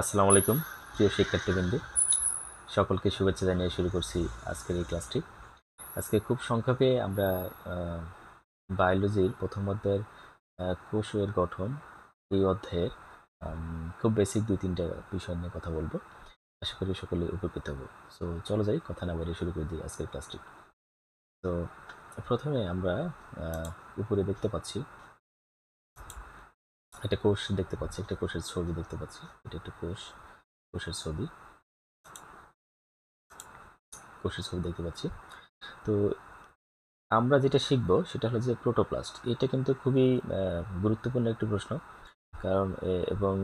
আসসালামু আলাইকুম প্রিয় শিক্ষার্থীবৃন্দ, সকলকে শুভেচ্ছা জানিয়ে শুরু করছি আজকের এই ক্লাসটি। আজকে খুব সংক্ষেপে আমরা বায়োলজির প্রথম অধ্যায়ের কোষের গঠন এই অধ্যায়ের খুব বেসিক 2-3টা বিষয় নিয়ে কথা বলবো। আশা করি সকলে উপকৃত হব। সো চলো যাই, কথা না বাড়িয়ে শুরু করে দিই আজকের ক্লাসটি। তো প্রথমে আমরা উপরে দেখতে পাচ্ছি একটা কোষ দেখতে পাচ্ছি, একটা কোষের ছবি দেখতে পাচ্ছি। এটা একটা কোষের ছবি দেখতে পাচ্ছি। তো আমরা যেটা শিখব সেটা হলো যে প্রোটোপ্লাস্ট। এটা কিন্তু খুবই গুরুত্বপূর্ণ একটি প্রশ্ন, কারণ এবং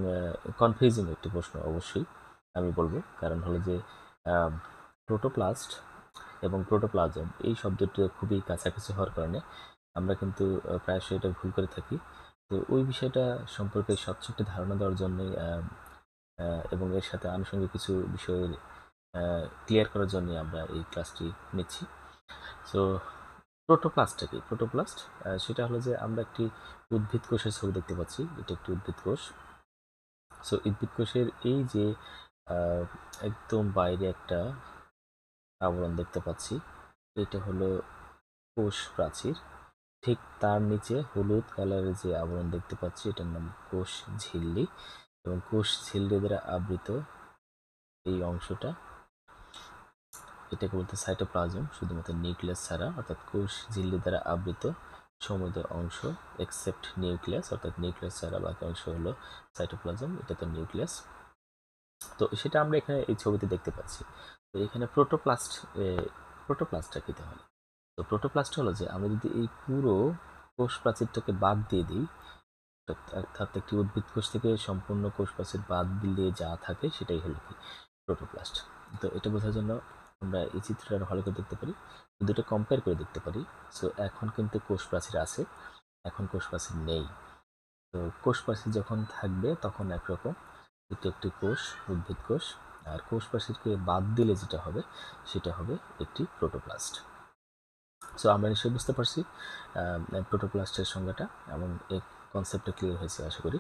কনফিউজিং একটি প্রশ্ন অবশ্যই আমি বলবো। কারণ হলো যে প্রোটোপ্লাস্ট এবং প্রোটোপ্লাজম এই শব্দটি খুবই কাছাকাছি হওয়ার কারণে আমরা কিন্তু প্রায়শই এটা ভুল করে থাকি। তো ওই বিষয়টা সম্পর্কে স্বচ্ছ একটি ধারণা দেওয়ার জন্যই এবং এর সাথে আনুষঙ্গিক কিছু বিষয়ের ক্লিয়ার করার জন্যই আমরা এই ক্লাসটি নিচ্ছি। সো প্রোটোপ্লাস্টটা কি? প্রোটোপ্লাস্ট সেটা হলো যে আমরা একটি উদ্ভিদ কোষের ছবি দেখতে পাচ্ছি। এটা একটি উদ্ভিদ কোষ। সো উদ্ভিদ কোষের এই যে আহ, একদম বাইরে একটা আবরণ দেখতে পাচ্ছি, এটা হলো কোষ প্রাচীর। ঠিক তার নিচে হলুদ কালারের যে আবরণ দেখতে পাচ্ছি এটার নাম কোষ ঝিল্লি, এবং কোষ ঝিল্লি দ্বারা আবৃত এই অংশটা, এটাকে বলতে সাইটোপ্লাজম, শুধুমাত্র নিউক্লিয়াস ছাড়া, অর্থাৎ কোষ ঝিল্লি দ্বারা আবৃত সমুদ্র অংশ এক্সেপ্ট নিউক্লিয়াস, অর্থাৎ নিউক্লিয়াস ছাড়া বাকি অংশ হলো সাইটোপ্লাজম, এটা তো নিউক্লিয়াস। তো সেটা আমরা এখানে এই ছবিতে দেখতে পাচ্ছি। তো এখানে প্রোটোপ্লাস্টটা কি তাহলে? তো প্রোটোপ্লাস্ট হলো যে আমরা যদি এই পুরো কোষ প্রাচীরটাকে বাদ দিয়ে দিই, অর্থাৎ একটি উদ্ভিদ কোষ থেকে সম্পূর্ণ কোষ প্রাচীর বাদ দিলে যা থাকে সেটাই হলো কি প্রোটোপ্লাস্ট। তো এটা বোঝার জন্য আমরা এই চিত্রটা ভালো করে দেখতে পারি, দুটো কম্পেয়ার করে দেখতে পারি। সো এখন কিন্তু কোষ প্রাচীর আছে, এখন কোষ প্রাচীর নেই। তো কোষ প্রাচীর যখন থাকবে তখন একরকম, এটি একটি কোষ, উদ্ভিদ কোষ। আর কোষ প্রাচীরকে বাদ দিলে যেটা হবে সেটা হবে একটি প্রোটোপ্লাস্ট। সো আমরা নিশ্চয়ই বুঝতে পারছি প্রোটোপ্লাস্টের সংজ্ঞাটা, এবং এই কনসেপ্টটা ক্লিয়ার হয়েছে আশা করি।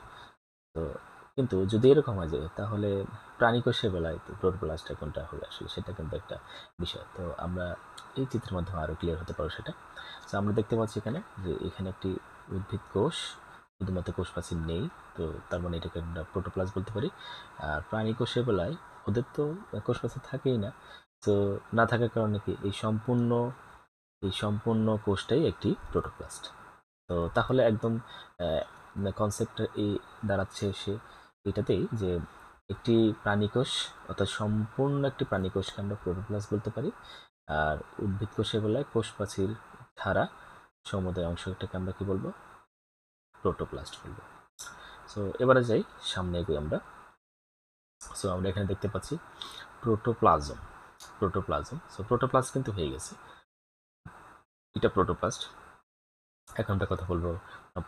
তো কিন্তু যদি এরকম হয় যে তাহলে প্রাণী কোষের বেলায় প্রোটোপ্লাস্টটা কোনটা হবে আসলে, সেটা কিন্তু একটা বিষয়। তো আমরা এই চিত্রের মাধ্যমে আরও ক্লিয়ার হতে পারবো সেটা। তো আমরা দেখতে পাচ্ছি এখানে যে এখানে একটি উদ্ভিদ কোষ, শুধুমাত্র কোষ প্রাচীর নেই। তো তার মানে এটাকে আমরা প্রোটোপ্লাস্ট বলতে পারি। আর প্রাণী কোষের বেলায় ওদের তো কোষ প্রাচীর থাকেই না। তো না থাকার কারণে কি এই সম্পূর্ণ কোষটাই একটি প্রোটোপ্লাস্ট। তো তাহলে একদম কনসেপ্টটা এই দাঁড়াচ্ছে সে এটাতেই যে একটি প্রাণীকোষ, অর্থাৎ সম্পূর্ণ একটি প্রাণীকোষকে আমরা প্রোটোপ্লাস্ট বলতে পারি। আর উদ্ভিদ কোষের বেলায় কোষ প্রাচীর ছাড়া সমুদয় অংশটাকে আমরা কি বলবো? প্রোটোপ্লাস্ট বলবো। সো এবারে যাই, সামনে এগোই আমরা। সো আমরা এখানে দেখতে পাচ্ছি প্রোটোপ্লাজম। সো প্রোটোপ্লাস্ট কিন্তু হয়ে গেছে, এটা প্রোটোপ্লাস্ট। এখন আমরা কথা বলবো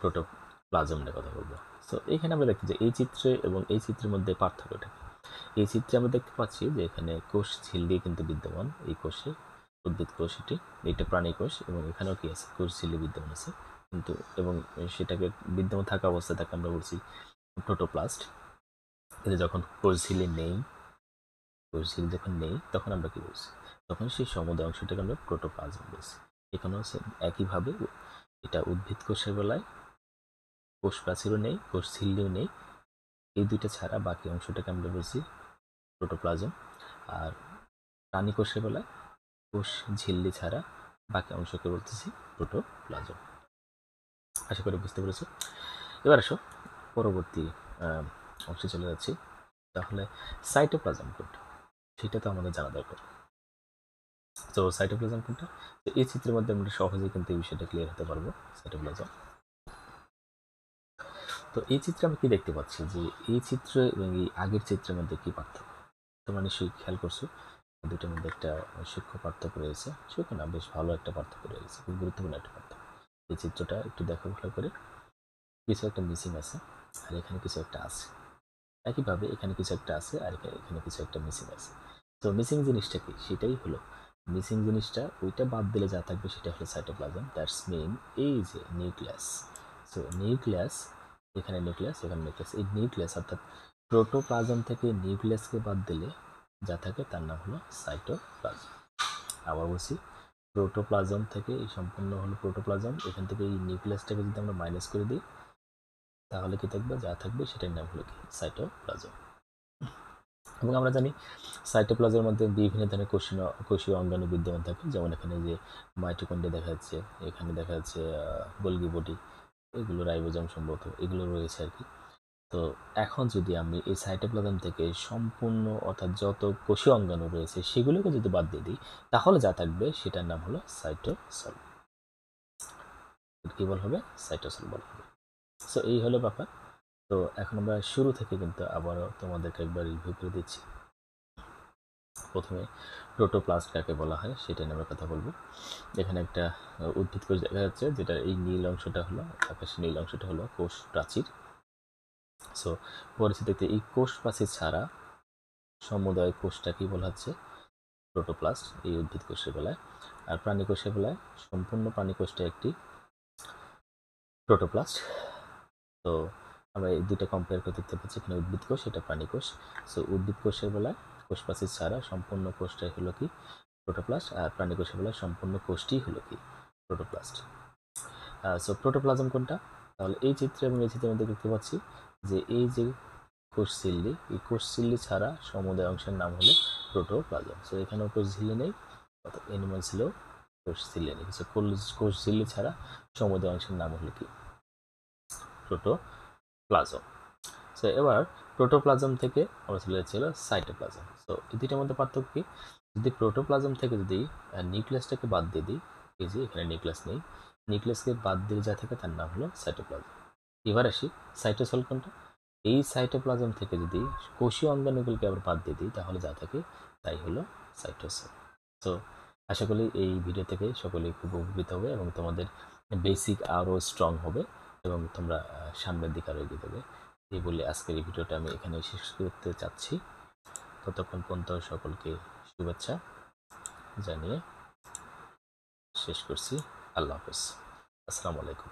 প্রোটোপ্লাজম নিয়ে কথা বলবো। সো এখানে আমরা দেখতে যে এই চিত্রে এবং এই চিত্রের মধ্যে পার্থক্যটা কি? এই চিত্রে আমরা দেখতে পাচ্ছি যে এখানে কোষ ঝিল্লি কিন্তু বিদ্যমান, এই কোষে, উদ্ভিদ কোষ এটি, এটা প্রাণী কোষ, এবং এখানেও কি আছে? কোষ ঝিল্লি বিদ্যমান আছে। কিন্তু এবং সেটাকে বিদ্যমান থাকা অবস্থায় তাকে আমরা বলছি প্রোটোপ্লাস্ট। কিন্তু যখন কোষ ঝিল্লি যখন নেই তখন আমরা কি বলছি? তখন সেই সমুদয় অংশটাকে আমরা প্রোটোপ্লাজম বলছি। এখানেও আছে একইভাবে, এটা উদ্ভিদ কোষের বেলায় কোষ প্রাচীরও নেই, কোষ ঝিল্লিও নেই, এই দুইটা ছাড়া বাকি অংশটাকে আমরা বলছি প্রোটোপ্লাজম। আর প্রাণী কোষের বেলায় কোষ ঝিল্লি ছাড়া বাকি অংশকে বলতেছি প্রোটোপ্লাজম। আশা করি বুঝতে পেরেছো। এবার আসো পরবর্তী অংশে চলে যাচ্ছি। তাহলে সাইটোপ্লাজম কোনটা, সেটা তো আমাদের জানা দরকার। তো সাইটোপ্লাজম কোনটা? তো এই চিত্রের মধ্যে আমরা সহজেই কিন্তু এই বিষয়টা ক্লিয়ার হতে পারবো। সাইটোপ্লাজম, তো এই চিত্রে আমরা কি দেখতে পাচ্ছি যে এই চিত্র এবং এই আগের চিত্রের মধ্যে কি পার্থক্য? তোমরা নিশ্চয়ই খেয়াল করছো দুটোর মধ্যে একটা সূক্ষ্ম পার্থক্য রয়েছে। সূক্ষ্ম না, বেশ ভালো একটা পার্থক্য রয়েছে, খুব গুরুত্বপূর্ণ একটা পার্থক্য। এই চিত্রটা একটু দেখো ভালো করে, কিছু একটা মিসিং আছে আর এখানে কিছু একটা আছে। একইভাবে এখানে কিছু একটা আছে আর এখানে কিছু একটা মিসিং আছে। তো মিসিং জিনিসটা কি? সেটাই হলো মিসিং জিনিসটা, ওইটা বাদ দিলে যা থাকবে সেটা হলো সাইটোপ্লাজম। দ্যাটস মিন এই যে নিউক্লিয়াস। সো নিউক্লিয়াস, এখানে নিউক্লিয়াস, এখানে নিউক্লিয়াস, এই নিউক্লিয়াস অর্থাৎ প্রোটোপ্লাজম থেকে নিউক্লিয়াসকে বাদ দিলে যা থাকে তার নাম হলো সাইটোপ্লাজম। আবার বলছি, প্রোটোপ্লাজম থেকে এই সম্পূর্ণ হলো প্রোটোপ্লাজম, এখান থেকে এই নিউক্লিয়াসটাকে যদি আমরা মাইনাস করে দিই তাহলে কি থাকবে, যা থাকবে সেটার নাম হলো কি সাইটোপ্লাজম। এবং আমরা জানি সাইটোপ্লাজমের মধ্যে বিভিন্ন ধরনের কোষীয় অঙ্গাণু বিদ্যমান থাকে, যেমন এখানে যে মাইটোকন্ড্রিয়া দেখা যাচ্ছে, এখানে দেখা যাচ্ছে গোলগি বডি, এগুলো রাইবোজোম সম্ভবত এগুলো রয়েছে আর কি। তো এখন যদি আমি এই সাইটোপ্লাজম থেকে সম্পূর্ণ অর্থাৎ যত কোষীয় অঙ্গাণু রয়েছে সেগুলোকে যদি বাদ দিয়ে দিই তাহলে যা থাকবে সেটার নাম হলো সাইটোসল। কি বল হবে, সাইটোসল বলা হবে। সো এই হলো ব্যাপার। তো এখন আমরা শুরু থেকে কিন্তু আবারও তোমাদেরকে একবার রিভিউ করে দিচ্ছি। প্রথমে প্রোটোপ্লাস্ট কাকে বলা হয় সেটা নিয়ে আমরা কথা বলবো। এখানে একটা উদ্ভিদ কোষ দেখা যাচ্ছে, যেটা এই নীল অংশটা হলো, আকাশি নীল অংশটা হলো কোষ প্রাচীর। সো পরিস্থিতিতে এই কোষ প্রাচীর ছাড়া সমুদয় কোষটাকেই বলা হচ্ছে প্রোটোপ্লাস্ট এই উদ্ভিদ কোষের বেলায়। আর প্রাণী কোষের বেলায় সম্পূর্ণ প্রাণী কোষটা একটি প্রোটোপ্লাস্ট। তো আমরা এই দুটো কম্পেয়ার করে দেখতে পাচ্ছি, এখানে উদ্ভিদ কোষ, এটা প্রাণী কোষ। সো উদ্ভিদ কোষের বেলায় কোষ প্রাচীর ছাড়া সম্পূর্ণ কোষটাই হলো কি প্রোটোপ্লাস্ট, আর প্রাণী কোষের বেলায় সম্পূর্ণ কোষটিই হলো কি প্রোটোপ্লাস্ট। সো প্রোটোপ্লাজম কোনটা, তাহলে এই চিত্রে এবং এই চিত্রের মধ্যে দেখতে পাচ্ছি যে এই যে কোষঝিল্লি, এই কোষঝিল্লি ছাড়া সমুদয় অংশের নাম হলো প্রোটোপ্লাজম। সো এখানেও কোষঝিল্লি নেই, অর্থাৎ অ্যানিমাল ছিল কোষঝিল্লি নেই। সো কোষঝিল্লি ছাড়া সমুদয় অংশের নাম হলো কি প্রোটোপ্লাজম। সো এবার প্রোটোপ্লাজম থেকে আমরা চলে যাচ্ছিল সাইটোপ্লাজম। সো এই দুইটার মধ্যে পার্থক্য কি, যদি প্রোটোপ্লাজম থেকে যদি নিউক্লিয়াসটাকে বাদ দিয়ে দিই, এই যে এখানে নিউক্লিয়াস নেই, নিউক্লিয়াসকে বাদ দিয়ে যা থাকে তার নাম হলো সাইটোপ্লাজম। এবার আসি সাইটোসল কোনটা, এই সাইটোপ্লাজম থেকে যদি কোষীয় অঙ্গাণুগুলোকে আবার বাদ দিয়ে দিই তাহলে যা থাকে তাই হলো সাইটোসল। তো আশা করি এই ভিডিও থেকে সকলেই খুব উপকৃত হবে এবং তোমাদের বেসিক আরও স্ট্রং হবে এবং তোমরা সামনের দিকে আরও এগিয়ে দেবে। এই বলে আজকের এই ভিডিওটা আমি এখানে শেষ করতে চাচ্ছি। ততক্ষণ পর্যন্ত সকলকে শুভেচ্ছা জানিয়ে শেষ করছি। আল্লাহ হাফেজ, আসসালামু আলাইকুম।